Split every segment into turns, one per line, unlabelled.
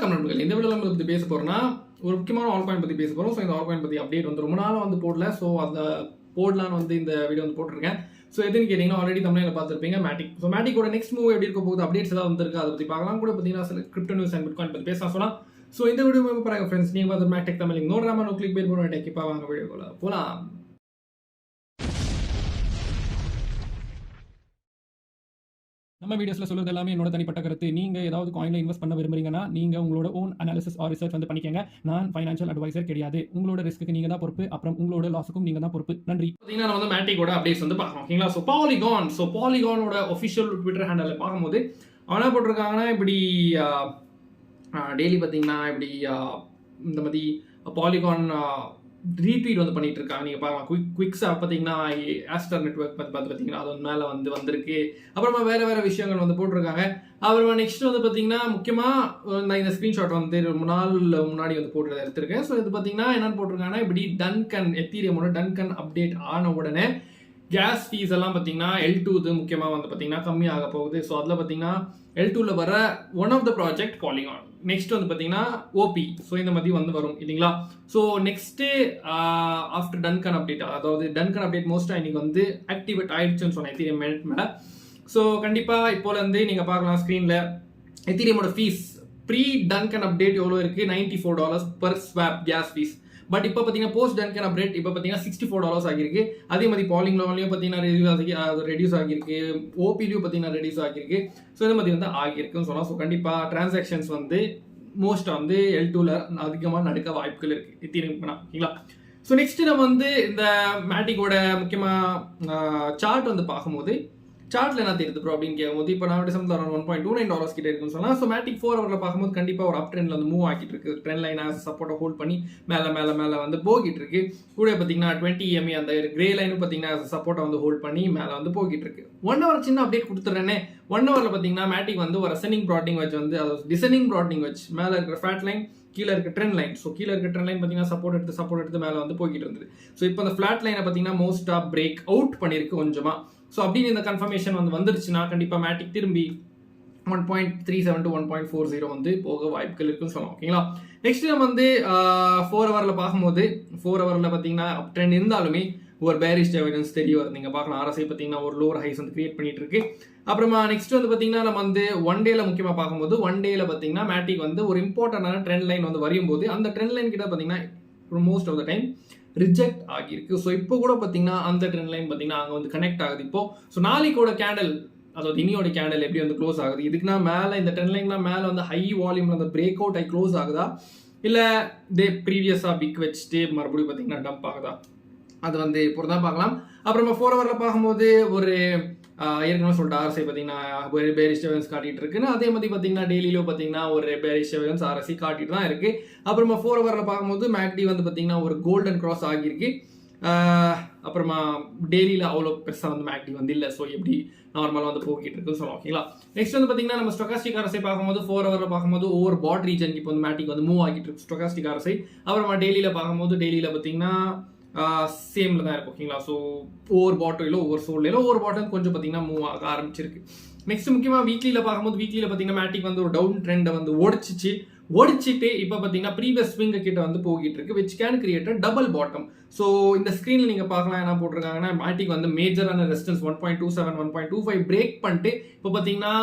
வணக்கம் நண்பர்கள். இந்த வீடியோவில் நம்ம பற்றி பேச போகிறோம்னா ஒரு முக்கியமான ஆல் காயின் பற்றி பேச போகிறோம். ஸோ இந்த ஆல் காயின் பற்றி அப்டேட் வந்து ரொம்ப நாளாக வந்து போடல. ஸோ அந்த போடலான்னு வந்து இந்த வீடியோ வந்து போட்டிருக்கேன். ஸோ எதுன்னு கேட்டிங்கன்னா ஆல்ரெடி தமிழில் பார்த்துருப்பீங்க மேட்டிக். ஸோ மேட்டிக்கோட நெக்ஸ்ட் மூவ் எப்படி இருக்க போகுது, அப்டேட்ஸ் ஏதாவது வந்திருக்கு, அதை பற்றி பார்க்கலாம். கூட பார்த்தீங்கன்னா சில கிரிப்டோ நியூஸ் அண்ட் பிட்காயின் பற்றி பேசலாம் சொன்னால். ஸோ இந்த வீடியோ பாருங்க ஃப்ரெண்ட்ஸ், நீங்கள் பார்த்து மேட்டிக் தமிழ் நோடாமல் கிளிக் பேர் போகிற டெக்கிப்பாக வாங்க வீடியோக்குள்ள போகலாம். நம்ம வீடியோஸ்ல சொல்றது எல்லாமே என்னோட தனிப்பட்ட கருத்து. நீங்க ஏதாவது காயின்ல இன்வெஸ்ட் பண்ண விரும்புறீங்கன்னா நீங்க உங்களோட ஓன் அனாலிசிஸ் ஆர் ரிசர்ச் வந்து பண்ணிக்கங்க. நான் ஃபைனான்ஷியல் அட்வைசர் கிடையாது. உங்களோட ரிஸ்க்கு நீங்க தான் பொறுப்பு, அப்புறம் உங்களோட லாஸுக்கும் நீங்க தான் பொறுப்பு. நன்றி. பாத்தீங்கன்னா நம்ம வந்து மேட்டிக்கோட அப்டேட்ஸ் வந்து பார்க்கணும். ஓகேங்களா? ஸோ பாலிகானோட ஒஃபிஷியல் ட்விட்டர் ஹேண்டலில் பார்க்கும்போது அவனா போட்டிருக்காங்கன்னா இப்படி டெய்லி பார்த்தீங்கன்னா இப்படி இந்த மாதிரி பாலிகான் ரீட்வீட் வந்து பண்ணிட்டு இருக்காங்க. நீங்கள் பார்க்கலாம் குவிக்ஸாக பார்த்தீங்கன்னா ஆஸ்டர் நெட்வொர்க் பார்த்தீங்கன்னா அது மேலே வந்திருக்கு. அப்புறமா வேறு விஷயங்கள் வந்து போட்டிருக்காங்க. அப்புறமா நெக்ஸ்ட் வந்து பார்த்தீங்கன்னா முக்கியமாக நான் இந்த ஸ்க்ரீன்ஷாட் வந்து ரொம்ப நாள் முன்னாடி வந்து போட்டு எடுத்திருக்கேன். ஸோ இது பார்த்தீங்கன்னா என்னென்னு போட்டிருக்காங்கன்னா இப்படி டன்கன் எத்தீரியமோட டன்கன் அப்டேட் ஆன உடனே கேஸ் ஃபீஸ் எல்லாம் பார்த்தீங்கன்னா L2 முக்கியமாக வந்து பார்த்தீங்கன்னா கம்மியாக போகுது. ஸோ அதில் பார்த்தீங்கன்னா L2ல வர one of the project polygon. Next வந்து பார்த்தீங்கன்னா OP. ஸோ இந்த மாதிரி வந்து வரும் இல்லைங்களா? So next after Dencun update, அதாவது டன்கன் அப்டேட் மோஸ்ட்டாக இன்னைக்கு வந்து ஆக்டிவேட் ஆயிடுச்சுன்னு சொன்னேன் எத்தீரியம் மேலே. ஸோ கண்டிப்பாக இப்போலேருந்து நீங்கள் பார்க்கலாம் ஸ்க்ரீனில் எத்தீரியமோட ஃபீஸ் ப்ரீ டன்கன் அப்டேட் எவ்வளோ இருக்குது, $94 per swap gas fees. But இப்போ பார்த்தீங்கன்னா போஸ்ட் டன்கன் அப்டேட் இப்போ பார்த்தீங்கன்னா $64 ஆகிருக்கு. அதே மாதிரி பாலிங்லோலையும் பார்த்தீங்கன்னா ரெடியூஸ் ஆகிருக்கு, ஓபிலையும் பார்த்தீங்கன்னா ரெடியூஸ் ஆகிருக்கு. ஸோ இந்த மாதிரி வந்து ஆகியிருக்குன்னு சொல்லலாம். ஸோ கண்டிப்பாக டிரான்சாக்ஷன்ஸ் வந்து மோஸ்ட்டாக வந்து L2ல அதிகமாக நடக்க வாய்ப்புகள் இருக்குது எத்தீரியம். ஓகேங்களா? ஸோ நெக்ஸ்ட் நம்ம வந்து இந்த மேட்டிக்கோட முக்கியமாக சார்ட் வந்து பார்க்கும்போது சார்ட்ல என்ன தெரியுது ப்ரோ அப்படின்னு கேட்கும்போது இப்போ நான் டிசம்பர் $1.29 கிட்ட இருக்குன்னு சொன்னால். ஸோ மேட்டிக் 4 ஹவரில் பார்க்கும்போது கண்டிப்பாக ஒரு அப் ட்ரெண்ட்ல வந்து மூவ் ஆகிட்டு இருக்கு. ட்ரெண்ட் லைன் சப்போர்ட்டை ஹோல்ட் பண்ணி மேலே வந்து போகிட்டு இருக்கு. கூட பார்த்தீங்கன்னா 20 EMA அந்த கிரே லைனும் பார்த்தீங்கன்னா சப்போர்ட்டை வந்து ஹோல்ட் பண்ணி மேலே வந்து போகிட்டு இருக்கு. 1 ஹவர் சின்ன அப்டேட் கொடுத்துட்றேனே. 1 ஹவரில் பார்த்தீங்கன்னா மேட்டிக் வந்து ஒரு அசெண்டிங் ப்ராட்டிங் வச்சு வந்து டிசெண்டிங் ப்ராட்டிங் வச்சு மேலே இருக்கிற ஃபிளாட் லைன், கீழே இருக்க ட்ரெண்ட் லைன். ஸோ கீழே இருக்க ட்ரெண்ட் லைன் பார்த்தீங்கன்னா சப்போர்ட் எடுத்து மேலே வந்து போய்கிட்டு இருந்தது. ஸோ இப்போ அந்த ஃபிளாட் லைனை பார்த்தீங்கன்னா மோஸ்ட்டாக பிரேக் அவுட் பண்ணியிருக்கு கொஞ்சமாக. ஸோ அப்படின்னு இந்த கன்ஃபர்மேஷன் வந்து வந்துருச்சுன்னா கண்டிப்பாக மேட்டிக் திரும்பி 1.37 to 1.40 வந்து போக வாய்ப்புகள் இருக்குன்னு சொல்லலாம். ஓகேங்களா? நெக்ஸ்ட் நம்ம வந்து 4 ஹவரில் பார்க்கும்போது 4 ஹவரில் பார்த்தீங்கன்னா அப் ட்ரெண்ட் இருந்தாலுமே ஒரு பேரிஷ் எவிடன்ஸ் தெரிய வருது. நீங்கள் பார்க்கலாம் RSI பார்த்தீங்கன்னா ஒரு லோவர் ஹைஸ் வந்து கிரியேட் பண்ணிட்டு இருக்கு. அப்புறமா நெக்ஸ்ட் வந்து பார்த்தீங்கன்னா நம்ம வந்து ஒன் டேல முக்கியமாக பார்க்கும்போது ஒன் டேல பார்த்தீங்கன்னா மேட்டிக் வந்து ஒரு இம்பார்ட்டன்டான ட்ரெண்ட் லைன் வந்து வரையும் போது அந்த ட்ரெண்ட் லைன் கிட்ட பார்த்தீங்கன்னா most of the time reject ஆகியிருக்கு. ஸோ இப்போ கூட பார்த்தீங்கன்னா அந்த ட்ரெண்ட் லைன் பார்த்தீங்கன்னா அங்கே வந்து கனெக்ட் ஆகுது இப்போ. ஸோ நாளைக்கோட கேண்டல், அதாவது இனியோட கேண்டல் எப்படி வந்து க்ளோஸ் ஆகுது, இதுக்குன்னா மேலே இந்த ட்ரெண்ட் லைன்னா மேலே வந்து ஹை வால்யூம்ல அந்த பிரேக் அவுட் ஆகி க்ளோஸ் ஆகுதா, இல்லை ப்ரீவியஸாக பிக் வச்சுட்டு மறுபடியும் பார்த்தீங்கன்னா டம்ப் ஆகுதா, அது வந்து இப்போ தான் பார்க்கலாம். அப்புறமா 4 ஹவரில் பார்க்கும்போது ஒரு ஏற்கனவே சொல்லிட்டு RSI பார்த்தீங்கன்னா ஒரு பேரிஷ் எவிடன்ஸ் காட்டிட்டு இருக்குன்னு, அதே மாதிரி பார்த்தீங்கன்னா டெய்லியிலும் பார்த்தீங்கன்னா ஒரு பேரிஷ் எவிடன்ஸ் RSI காட்டிட்டு தான் இருக்கு. அப்புறமா 4 ஹவரில் பார்க்கும்போது மேக்டி வந்து பார்த்தீங்கன்னா ஒரு கோல்டன் கிராஸ் ஆகியிருக்கு. அப்புறமா டெய்லியில் அவ்வளோ பெருசாக வந்து மேக்டி வந்து இல்லை. ஸோ எப்படி நார்மலாக வந்து போக்கிட்டு இருக்குன்னு சொல்லலாம். ஓகேங்களா? நெக்ஸ்ட் வந்து பார்த்தீங்கன்னா நம்ம ஸ்டொகாஸ்டிக் RSI பார்க்கும்போது 4 ஹவரில் பார்க்கும்போது ஓவர் பாட் ரீஜன் இப்போ வந்து மேட்டிக் வந்து மூவ் ஆகிட்டு இருக்கு ஸ்டொகாஸ்டிக் RSI. அப்புறமா டெய்லியில் பார்க்கும்போது டெய்லியில் பார்த்தீங்கன்னா சேம்ல தான் இருக்கும். ஓகேங்களா? ஸோ ஒவ்வொரு பாட்டிலோ ஒவ்வொரு சோல்லையோ ஒவ்வொரு பாட்டில் கொஞ்சம் பார்த்தீங்கன்னா மூவ் ஆக ஆரம்பிச்சிருக்கு. நெக்ஸ்ட் முக்கியமாக வீக்லியில் பார்க்கும்போது வீக்லியில் பார்த்தீங்கன்னா மேட்டிக் வந்து ஒரு டவுன் ட்ரெண்டை வந்து ஒடிச்சிட்டு இப்போ பார்த்தீங்கன்னா ப்ரீவியஸ் ஸ்விங்க கிட்ட வந்து போகிட்டு இருக்கு, which can create double bottom. So இந்த ஸ்க்ரீனில் நீங்கள் பார்க்கலாம் என்ன போட்டிருக்காங்கன்னா மேட்டிக் வந்து மேஜரான ரெசிஸ்டன்ஸ் 1.27 1.25 பிரேக் பண்ணிட்டு இப்போ பார்த்தீங்கன்னா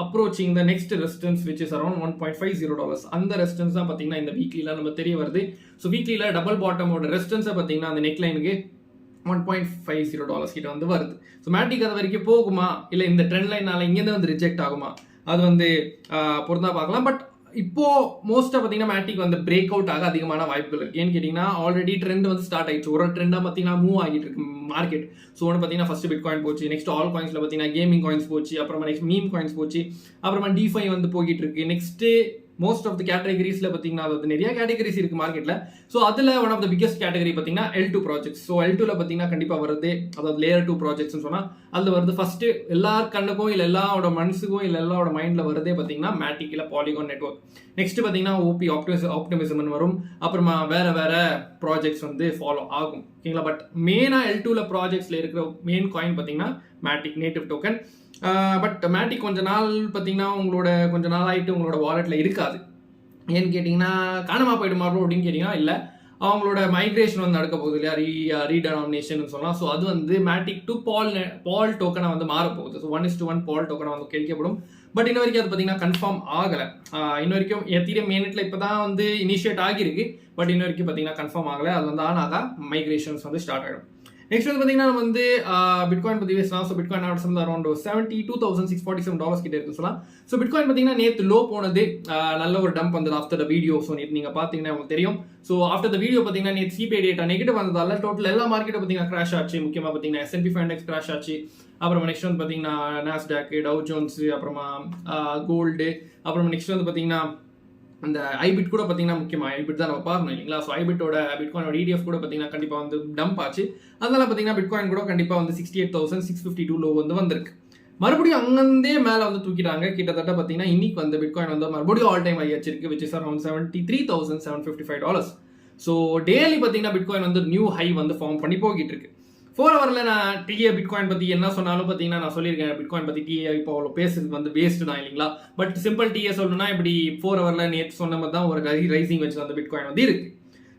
approaching the next resistance which is around $1.50. அந்த ரெசிஸ்டன்ஸ் தான் பார்த்தீங்கன்னா இந்த வீக்லியில் நம்ம தெரிய வருது. ஸோ வீக்லியில் டபுள் பாட்டமோட ரெசிஸ்டன்ஸை பார்த்தீங்கன்னா அந்த நெக் லைனுக்கு $1.50 கிட்ட வந்து வருது. ஸோ மேட்டிக் அது வரைக்கும் போகுமா, இல்லை இந்த ட்ரெண்ட் லைனால இங்கேருந்து வந்து ரிஜெக்ட் ஆகுமா, அது வந்து பொறுத்தா பார்க்கலாம். பட் இப்போ மோஸ்ட்டாக பார்த்தீங்கன்னா மேட்டிக் வந்து பிரேக் அவுட் ஆக அதிகமான வாய்ப்புகள் இருக்கு. ஏன்னு கேட்டிங்கன்னா ஆல்ரெடி ட்ரெண்ட் வந்து ஸ்டார்ட் ஆயிடுச்சு. ஒரு ட்ரெண்டாக பார்த்தீங்கன்னா மூவ் ஆகிட்டு இருக்கு மார்க்கெட். ஸோ ஒன்று பார்த்தீங்கன்னா ஃபர்ஸ்ட் பிட் காயின் போச்சு, நெக்ஸ்ட் ஆல் காயின்ஸில் பார்த்தீங்கன்னா கேமிங் காயின்ஸ் போச்சு, அப்புறமா நெக்ஸ்ட் மீம் காயின்ஸ் போச்சு, அப்புறமா DeFi வந்து போய்கிட்டு இருக்கு. நெக்ஸ்ட் மோஸ்ட் ஆஃப் த கேட்டகரிஸ்ல பார்த்தீங்கன்னா அது நிறைய கேட்டகரிஸ் இருக்கு மார்க்கெட்ல. ஸோ அதில் one of the biggest category பார்த்தீங்கன்னா L2 ப்ராஜெக்ட்ஸ். ஸோ L2ல பார்த்தீங்கன்னா கண்டிப்பாக வருது, அதாவது லேயர் 2 ப்ராஜெக்ட்ஸ் சொன்னால் அதில் வருது ஃபர்ஸ்ட் எல்லார் கண்ணுக்கும் இல்லை எல்லாரோட மனசுக்கும் இல்லை எல்லாரோட மைண்டில் வருதே பார்த்தீங்கன்னா மேட்டிக் இல்லை பாலிகான் நெட்வொர்க். நெக்ஸ்ட் பார்த்தீங்கன்னா OP ஆப்டிமிசம் வரும். அப்புறமா வேற ப்ராஜெக்ட்ஸ் வந்து ஃபாலோ ஆகும். ஓகேங்களா? பட் மெயினாக L2ல ப்ராஜெக்ட்ஸ்ல இருக்கிற மெயின் காயின் பார்த்தீங்கன்னா மேட்டிக் நேட்டிவ் டோக்கன். பட் மேட்டிக் கொஞ்ச நாள் பார்த்தீங்கன்னா கொஞ்ச நாள் ஆகிட்டு உங்களோட வாலெட்டில் இருக்காது.
ஏன்னு கேட்டிங்கன்னா காணாமல் போயிடுமா ப்ரோ அப்படின்னு கேட்டிங்கன்னா இல்லை, அவங்களோட மைக்ரேஷன் வந்து நடக்க போகுது இல்லையா, ரீடெனாமினேஷன் சொல்லலாம். ஸோ அது வந்து மேட்டிக் டு பால் டோக்கனாக வந்து மாறப்போகுது. ஸோ 1:1 பால் டோக்கனாக வந்து கிடைக்கப்படும். பட் இன்ன வரைக்கும் அது பார்த்தீங்கன்னா கன்ஃபார்ம் ஆகலை. இன்ன வரைக்கும் எத்தீரியம் மெயினெட்டில் இப்போ தான் வந்து இனிஷியேட் ஆகியிருக்கு. பட் இன்ன வரைக்கும் பார்த்தீங்கன்னா கன்ஃபார்ம் ஆகலை. அது வந்து ஆனாக்கா மைக்ரேஷன்ஸ் வந்து ஸ்டார்ட் ஆகிடும். நெக்ஸ்ட் வந்து பார்த்தீங்கன்னா நம்ம வந்து பிட்காயின் பற்றி பேசலாம். ஸோ பிட்காயின் ஆர்டர்ஸ் வந்து அரௌண்ட் $72,647 கிட்ட இருக்கு சொல்லலாம். ஸோ பிட்காயின் பார்த்தீங்கன்னா நேற்று லோ போனது, நல்ல ஒரு டம்ப் வந்தது ஆஃப்டர் த வீடியோ. ஸோ நேற்று நீங்கள் பார்த்தீங்கன்னா உங்களுக்கு தெரியும். ஸோ ஆஃப்டர் த வீடியோ பார்த்தீங்கன்னா நேற்று சிபிஐ டேட்டா நெகட்டிவ் வந்ததால டோட்டல் எல்லா மார்க்கெட்டும் பார்த்தீங்கன்னா கிராஷ் ஆச்சு. முக்கியமாக பார்த்தீங்கன்னா S&P 500 கிராஷ் ஆச்சு. அப்புறம் நெக்ஸ்ட் வந்து பார்த்தீங்கன்னா நாஸ்டாக், டவ் ஜோன்ஸ், அப்புறமா கோல்டு, அப்புறம் நெக்ஸ்ட் வந்து பார்த்தீங்கன்னா அந்த ஐபிட் கூட பார்த்தீங்கன்னா முக்கியமாக ஐபிட் தான் நம்ம பார்க்கணும் இல்லைங்களா. ஸோ ஐபிட்டோட பிட்காயினோட ETF கூட பார்த்தீங்கன்னா கண்டிப்பாக வந்து டம்ப் ஆச்சு. அதனால பார்த்தீங்கன்னா பிட்காயின் கூட கண்டிப்பாக வந்து 68,652 லோ வந்து வந்திருக்கு. மறுபடியும் அங்கேருந்தே மேலே வந்து தூக்கிட்டாங்க. கிட்டத்தட்ட பார்த்தீங்கன்னா இன்னைக்கு வந்து பிட்காயின் வந்து மறுபடியும் ஆல் டைம் ஹை வச்சிருக்கு, which is around $73,755. So daily பார்த்தீங்கன்னா பிட்காயின் வந்து நியூ ஹை வந்து ஃபார்ம் பண்ணி போகிட்டு இருக்கு. 4 ஹவரில் நான் டிஏ பிட்காயின் பற்றி என்ன சொன்னாலும் பார்த்தீங்கன்னா நான் சொல்லியிருக்கேன், பிட்காயின் பற்றி டிஏ இப்போ அவ்வளோ பேசுறது வந்து வேஸ்ட் தான் இல்லைங்களா. பட் சிம்பிள் டிஏ சொல்லணும்னா இப்படி 4 ஹவரில் நேற்று சொன்ன மாதிரி தான் ஒரு ரைசிங் வச்சு அந்த பிட்காயின் வந்து இருக்கு.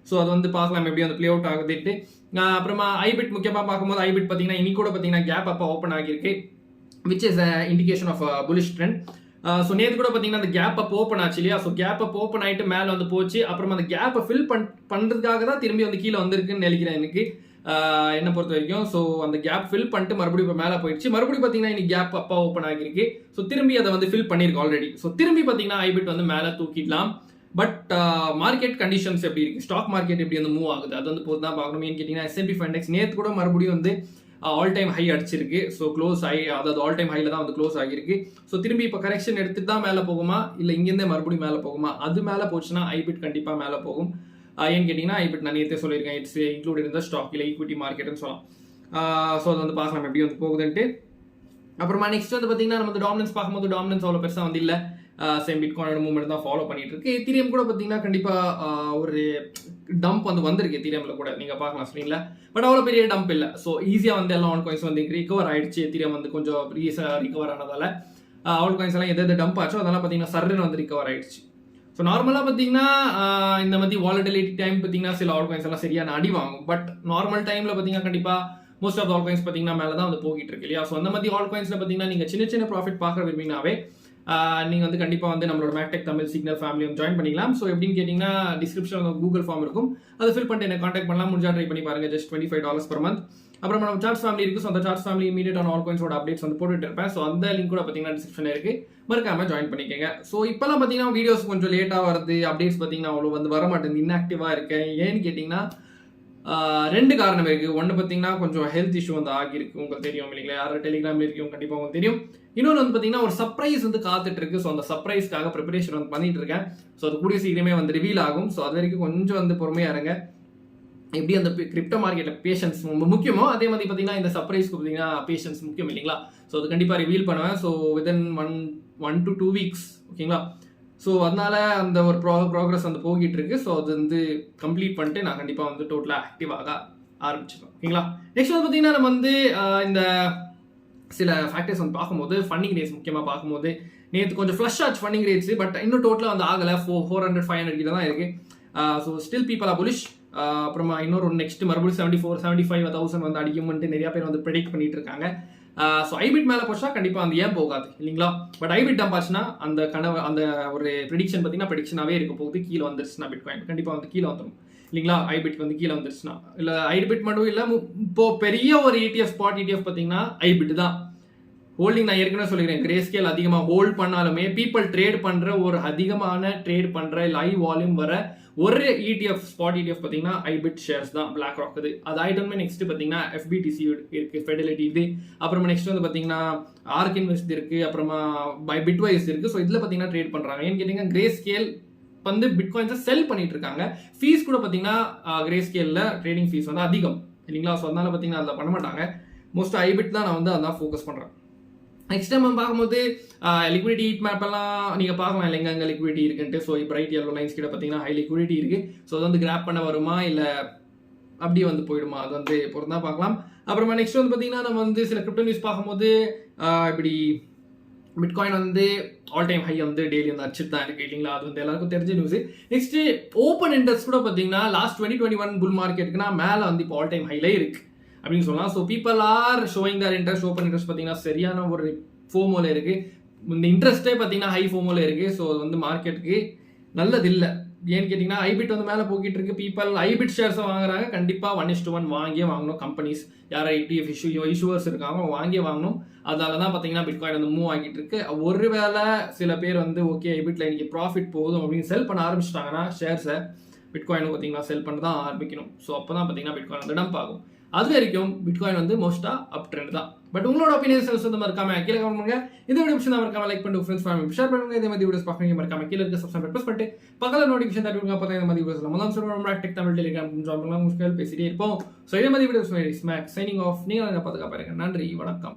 ஸோ அது வந்து பார்க்கலாம் எப்படி வந்து ப்ளே அவுட் ஆகுதுட்டு. அப்புறமா ஐபிட் முக்கியமாக பார்க்கும்போது ஐபிட் பார்த்தீங்கன்னா இன்னைக்கு கூட பார்த்தீங்கன்னா கேப் அப்போ ஓப்பன் ஆகியிருக்கு, which is indication of bullish trend. So நேற்று கூட பார்த்தீங்கன்னா அந்த கேப் அப் ஓப்பன் ஆச்சு இல்லையா. ஸோ கேப் அப் ஓப்பன் ஆகிட்டு மேலே வந்து போச்சு. அப்புறமா அந்த கேப்பை ஃபில் பண்ணுறதுக்காக தான் திரும்பி வந்து கீழே வந்திருக்குன்னு நினைக்கிறேன் எனக்கு, என்ன பொறுத்த வரைக்கும். ஸோ அந்த கேப் ஃபில் பண்ணிட்டு மறுபடியும் இப்போ மேலே போயிடுச்சு. மறுபடியும் பார்த்தீங்கன்னா இன்னைக்கு கேப் அப்பா ஓப்பன் ஆகிருக்கு. ஸோ திரும்பி அதை வந்து ஃபில் பண்ணியிருக்கு ஆல்ரெடி. ஸோ திரும்பி பார்த்தீங்கன்னா ஐபிட் வந்து மேலே தூக்கிடலாம். பட் மார்க்கெட் கண்டிஷன்ஸ் எப்படி இருக்கு, ஸ்டாக் மார்க்கெட் எப்படி வந்து மூவ் ஆகுது அது வந்து போது தான் பார்க்கணும். ஏன்னு கேட்டிங்கன்னா S&P 500 நேற்று கூட மறுபடியும் வந்து ஆல் டைம் ஹை அடிச்சிருக்கு. ஸோ க்ளோஸ் ஹை, அதாவது ஆல் டைம் ஹைல தான் வந்து க்ளோஸ் ஆகிருக்கு. ஸோ திரும்பி இப்போ கரெக்ஷன் எடுத்துட்டு தான் மேலே போகுமா, இல்லை இங்கேருந்தே மறுபடியும் மேலே போகுமா? அது மேலே போச்சுன்னா ஐபிட் கண்டிப்பாக மேலே போகும். ஏன்னு கேட்டிங்கன்னா ஐபிட் நான் நேற்றே சொல்லியிருக்கேன், இட்ஸ் இன்க்ளூடட் இந்த ஸ்டாக் இல்லை ஈக்விட்டி மார்க்கெட்னு சொல்லலாம். ஸோ அது வந்து பார்க்கலாம் எப்படி வந்து போகுதுன்ட்டு. அப்புறமா நெக்ஸ்ட் வந்து பார்த்தீங்கன்னா நம்ம டாமினன்ஸ் பார்க்கும்போது டாமினன்ஸ் அவ்வளோ பெருசாக வந்து இல்லை, சேம் பிட்காயினோட மூவ்மெண்ட் தான் ஃபாலோ பண்ணிட்டு இருக்கு. எத்தீரியம் கூட பார்த்தீங்கன்னா கண்டிப்பாக ஒரு டம்ப் வந்து வந்திருக்கு எத்தீரியமில் கூட நீங்கள் பார்க்கலாம் ஸ்க்ரீனில். பட் அவ்வளோ பெரிய டம்ப் இல்லை. ஸோ ஈஸியாக வந்து எல்லாம் ஆல் காயின்ஸ் வந்து ரிகவர் ஆயிடுச்சு. எத்தீரியம் வந்து கொஞ்சம் ரிகவர் ஆனதால ஆல் காயின்ஸ் எல்லாம் எது டம்ப் ஆச்சோ அதெல்லாம் பார்த்தீங்கன்னா சர்ன்னு வந்து ரிகவர் ஆயிடுச்சு. ஸோ நார்மலாக பார்த்தீங்கன்னா இந்த மாதிரி வாலட்டிலிட்டி டைம் பார்த்தீங்கன்னா சில ஆல் காயின்ஸ் எல்லாம் சரியான அடி வாங்கும். பட் நார்மல் டைமில் பார்த்தீங்கன்னா கண்டிப்பாக மோஸ்ட் ஆஃப் ஆல் காயின்ஸ் பார்த்தீங்கன்னா மேலே தான் வந்து போகிட்டு இருக்கு இல்லையா. ஸோ அந்த மாதிரி ஆல் காயின்ஸில் பார்த்தீங்கன்னா நீங்கள் சின்ன சின்ன ப்ராஃபிட் பார்க்குற விரும்பினாவே நீங்கள் வந்து கண்டிப்பாக வந்து நம்மளோட மேக்டெக் தமிழ் சிக்னல் ஃபேமிலியும் ஜாயின் பண்ணிக்கலாம். ஸோ எப்படின்னு கேட்டிங்கன்னா டிஸ்கிரிப்ஷனில் கூகுள் ஃபார்ம் இருக்கும், அதை ஃபில் பண்ணிட்டு என்ன காண்டாக்ட் பண்ணலாம். முடிஞ்சா ட்ரை பண்ணி பாருங்கள், ஜஸ்ட் $25 per month. அப்புறம் நம்ம சார்ட்ஸ் ஃபேமிலி இருக்குது. ஸோ அந்த சார்ட்ஸ் ஃபேமிலி இமீடியட் ஆன் ஆல் காயின்ஸோட அப்டேட்ஸ் வந்து போட்டுட்டு இருப்பேன். ஸோ அந்த லிங்க் கூட பார்த்தீங்கன்னா டிஸ்கிரிப்ஷனில் இருக்குது, மறக்காம ஜாயின் பண்ணிக்கோங்க. ஸோ இப்போலாம் பார்த்தீங்கன்னா வீடியோஸ் கொஞ்சம் லேட்டாக வருது, அப்டேட்ஸ் பார்த்தீங்கன்னா அவ்வளோ வந்து வர மாட்டேங்குது, இன்ஆக்டிவாக இருக்கேன். ஏன்னு கேட்டிங்கன்னா 2 காரணம் இருக்குது. ஒன்று பார்த்தீங்கன்னா கொஞ்சம் ஹெல்த் இஷ்யூ வந்து ஆகியிருக்கு, உங்களுக்கு தெரியும் இல்லைங்களா. யாரும் டெலிகிராமில் இருக்கீங்க கண்டிப்பாக உங்களுக்கு தெரியும். இன்னொன்று வந்து பார்த்தீங்கன்னா ஒரு சர்ப்ரைஸ் வந்து காத்துட்டு இருக்கு. ஸோ அந்த சர்ப்ரைஸ்க்காக ப்ரிப்பரேஷன் வந்து பண்ணிட்டு இருக்கேன். ஸோ அது கூடிய சீக்கிரமே வந்து ரிவீல் ஆகும். ஸோ அது வரைக்கும் கொஞ்சம் வந்து பொறுமையாக இருங்க. எப்படி அந்த கிரிப்டோ மார்க்கெட்டில் பேஷன்ஸ் ரொம்ப முக்கியமோ அதே மாதிரி பார்த்தீங்கன்னா இந்த சர்ப்ரைஸ்க்கு பார்த்தீங்கன்னா பேஷன்ஸ் முக்கியம் இல்லைங்களா. ஸோ அது கண்டிப்பாக ரிவீல் பண்ணுவேன். ஸோ வித்தின் 1 to 2 weeks ஓகேங்களா. ஸோ அதனால அந்த ஒரு ப்ராக்ரஸ் வந்து போகிட்டு இருக்கு. ஸோ அது வந்து கம்ப்ளீட் பண்ணிட்டு நான் கண்டிப்பாக வந்து டோட்டலாக ஆக்டிவாக ஆரம்பிச்சிருக்கேன் ஓகேங்களா. நெக்ஸ்ட் வந்து பார்த்தீங்கன்னா நம்ம வந்து இந்த சில ஃபேக்டர்ஸ் வந்து பார்க்கும்போது ஃபண்டிங் ரேட்ஸ் முக்கியமாக பார்க்கும்போது நேற்று கொஞ்சம் ஃப்ளஷ் ஆச்சு ஃபண்டிங் ரேட்ஸ். பட் இன்னும் டோட்டலாக வந்து ஆகலை, 400-500 கிட்ட தான் இருக்குது. So still people are bullish. அப்புறமா இன்னொரு நெக்ஸ்ட் மறுபடியும் 74,000-75,000 வந்து அடிக்கும்ட்டு நிறைய பேர் வந்து ப்ரெடிக்ட் பண்ணிட்டு இருக்காங்க. ஸோ ஐபிட் மேலே போச்சுன்னா கண்டிப்பாக அந்த ஏன் போகாது இல்லைங்களா. பட் ஐபிட் டம்ப் ஆச்சுன்னா அந்த கனவு அந்த ஒரு ப்ரெடிக்ஷன் பார்த்தீங்கன்னா ப்ரெடிக்ஷனாகவே இருக்க போகுது. கீழே வந்துருச்சுன்னா பிட்காயின் கண்டிப்பாக வந்து கீழே வந்துடும் இல்லைங்களா. ஐபிட் வந்து கீழே வந்துருச்சுன்னா இல்லை ஐபிட் மட்டும் இல்லை, இப்போ பெரிய ஒரு ETF ஸ்பாட் ETF பார்த்தீங்கன்னா ஐபிட் தான் ஹோல்டிங். நான் ஏற்கனவே சொல்லிக்கிறேன், கிரே ஸ்கேல் அதிகமாக ஹோல்ட் பண்ணாலுமே பீப்புள் ட்ரேட் பண்ணுற ஒரு அதிகமான ட்ரேட் பண்ணுற லைவ் வால்யூம் வர ஒரு ETF ஸ்பாட் ETF பார்த்தீங்கன்னா ஐபிட் ஷேர்ஸ் தான், பிளாக் ராக் இது. அது ஐட்டமே நெக்ஸ்ட் பார்த்தீங்கன்னா FBTC இருக்கு, ஃபெடலிட்டி இது. அப்புறமா நெக்ஸ்ட் வந்து பார்த்தீங்கன்னா ஆர்க் இன்வெஸ்ட் இருக்கு, அப்புறமா பிட்வைஸ் இருக்கு. ஸோ இதில் பார்த்தீங்கன்னா ட்ரேட் பண்ணுறாங்க. ஏன்னு கேட்டிங்கன்னா கிரே ஸ்கேல் வந்து பிட்காயின்ஸை செல் பண்ணிட்டு இருக்காங்க. ஃபீஸ் கூட பார்த்தீங்கன்னா கிரே ஸ்கேலில் ட்ரேடிங் ஃபீஸ் வந்து அதிகம் இல்லைங்களா. ஸோ அதனால பார்த்தீங்கன்னா அதில் பண்ண மாட்டாங்க. மோஸ்ட் ஐபிட் தான் நான் வந்து அதான் ஃபோக்கஸ் பண்ணுறேன். நெக்ஸ்ட் டைம் நம்ம பார்க்கும்போது லிக்விடிட்டி ஹீட் மேப் எல்லாம் நீங்கள் பார்க்கலாம் இல்லை எங்கே லிக்விடிட்டி இருக்குன்ட்டு. ஸோ பிரைட் எல்லோ லைன்ஸ் கிட்ட பார்த்தீங்கன்னா ஹை லிக்விடிட்டி இருக்குது. ஸோ அது வந்து கிராப் பண்ண வருமா இல்லை அப்படியே வந்து போயிடுமா, அது வந்து பொறுத்து தான் பார்க்கலாம். அப்புறமா நெக்ஸ்ட் வந்து பார்த்தீங்கன்னா நம்ம வந்து சில கிரிப்டோ நியூஸ் பார்க்கும்போது இப்படி பிட்காயின் வந்து ஆல் டைம் ஹை வந்து டெய்லி வந்து அடிச்சுட்டு தான் இருக்கு இல்லைங்களா, அது வந்து எல்லாருக்கும் தெரிஞ்ச நியூஸ். நெக்ஸ்ட் ஓப்பன் இன்ட்ரெஸ்ட் கூட பார்த்தீங்கன்னா லாஸ்ட் 2021 புல் மார்க்கெட்டுக்குனா மேலே வந்து இப்போ ஆல் டைம் ஹைலே இருக்கு அப்படின்னு சொல்லலாம். So people are showing their interest. Open interest பார்த்தீங்கன்னா சரியான ஒரு ஃபோமோல இருக்கு. இந்த இன்ட்ரெஸ்ட்டே பார்த்தீங்கன்னா ஹை ஃபோமோல இருக்கு. ஸோ அது வந்து மார்க்கெட்டுக்கு நல்லது இல்லை. ஏன்னு கேட்டிங்கன்னா ஐபிட் வந்து மேலே போக்கிட்டு இருக்கு. பீப்பிள் ஐபிட் ஷேர்ஸை வாங்குறாங்க. கண்டிப்பாக 1:1 வாங்கியே வாங்கணும். கம்பெனிஸ் யார் ஐடிஎஃப் இஷ்யூவர்ஸ் இருக்காங்க வாங்கியே வாங்கணும். அதனால தான் பார்த்தீங்கன்னா பிட்காயின் வந்து மூவ் ஆகிட்டு இருக்கு. ஒருவேளை சில பேர் வந்து ஓகே ஐபிட்ல இன்னைக்கு ப்ராஃபிட் போதும் அப்படின்னு செல் பண்ண ஆரம்பிச்சிட்டாங்கன்னா ஷேர்ஸை, பிட்காயினும் பார்த்தீங்கன்னா செல் பண்ண தான் ஆரம்பிக்கணும். ஸோ அப்போ தான் பார்த்தீங்கன்னா பிட்காயின் வந்து டம்ப் ஆகும். அது வரைக்கும் பிட்காயின் வந்து மோஸ்ட்டாக அப் ட்ரெண்ட் தான். பட் உங்களோட ஒப்பீனியன்ஸ் வந்து மறக்காம கீழே கமெண்ட் பண்ணுங்க. இந்த வீடியோ பிடிச்சா மறக்காம லைக் பண்ணிட்டு ஃப்ரெண்ட்ஸ் ஃபேமிலி ஷேர் பண்ணுங்க. இதே மாதிரி வீடியோஸ் பார்க்குறீங்க மறக்காம கீழே இருக்க சப்ஸ்கிரைப் ப்ரெஸ் பண்ணிட்டு பக்கத்தில் நோட்டிஃபிகேஷன் தட்டி விடுங்க. அப்போ இந்த மாதிரி வீடியோஸ் நம்ம சொல்லுவோம் டெக் தமிழ் டெலிகிராம் ஜாப் பண்ணலாம். பேசிட்டே இருப்போம். ஸோ இதே மாதிரி வீடியோஸ் சைனிங் ஆஃப். நீங்கள் பாதுகாப்பாக இருங்க. நன்றி, வணக்கம்.